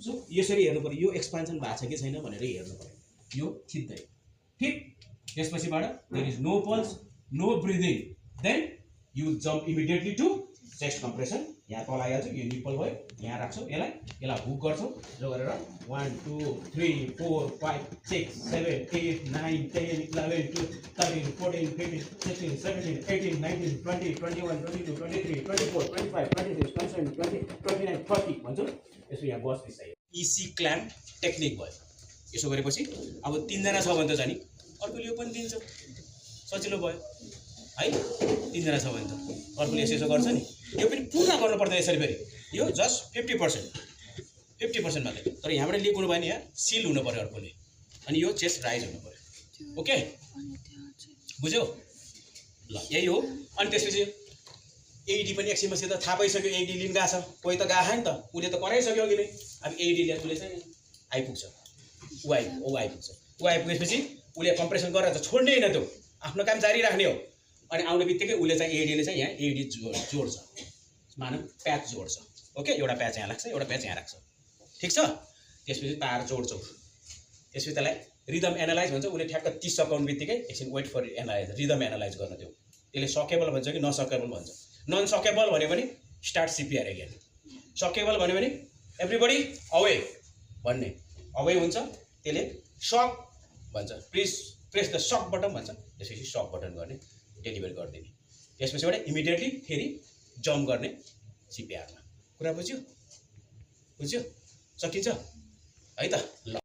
So यसरी हेर्नु पर्यो, यो एक्सपान्सन भएको छ कि छैन भनेर हेर्नु पर्यो। यो थिच्दै ठिक, त्यसपछिबाट there is no pulse, no breathing, then you jump immediately to chest compression. यहाँ तल आइहाल्छ, यो निप्पल भयो, यहाँ राख्छौ, यसलाई हुक गर्छौ, जो गरेर 1 2 3 4 5 6 7 8 9 10 11 12 13 14 15 16 17 18 19 20 21 22 23 24 25 26 27 28 29 30 भन्छौ। यसो यहाँ बस बिस्तारै इसी क्ल्याम्प टेक्निक भयो। यसो गरेपछि अब 3 जना छ भने त जानी अर्कोले यो पनि दिन्छ, सजिलो भयो है। 3 जना छ भने त अर्कोले यसो गर्छ नि। यो पनि पुरा गर्नु पर्दैन यसरी, फेरि यो जस्ट 50% मात्रै। तर यहाँबाट लिक हुनु भएन, यहाँ सिल हुनु पर्यो अर्कोले, अनि यो चेस्ट राइज हुनु पर्यो। ओके, बुझ्यौ? ल यही हो। अनि त्यसपछि एडी पनि एकछिनपछि त थाहा पाइसक्यो, एडी लिन गएको छ, कोही त गएको नि त, उसले त कराइसक्यो अघि नै। अब एडी लिएर उसले चाहिँ आइपुग्छ, ऊ आइपुग्छ। ऊ आइपुगेपछि उसले कम्प्रेसन गरेर छोड्ने होइन, त्यो आफ्नो काम जारी राख्ने हो। अनि आउने बित्तिकै उसले चाहिँ एडीले चाहिँ यहाँ एडी जोड्छ, मानौँ प्याच जोड्छ। ओके, एउटा प्याच यहाँ लाग्छ, एउटा प्याच यहाँ राख्छ, ठिक छ। त्यसपछि तार जोड्छौ, त्यसपछि त्यसलाई रिदम एनालाइज भन्छ। उसले ठ्याक्क 30 सेकेन्ड बित्तिकै एकछिन wait for analyse, rhythm analyse गर्न त्यो। त्यसले सकेबल भन्छ कि नसकेबल भन्छ। नन सकेबल भन्यो भने स्टार्ट सिपिआर अगेन, सकेबल भन्यो भने एभ्रिबडी अवे भन्ने, अवे हुन्छ। त्यसले सक भन्छ, प्रेस द सक बटन भन्छ। त्यसपछि सक बटन गर्ने, डेलिभर गरिदिने। त्यसपछिबाट इमिडिएटली फेरि जम्प गर्ने सिपिआरमा। कुरा बुझ्यो? सकिन्छ है त? ल।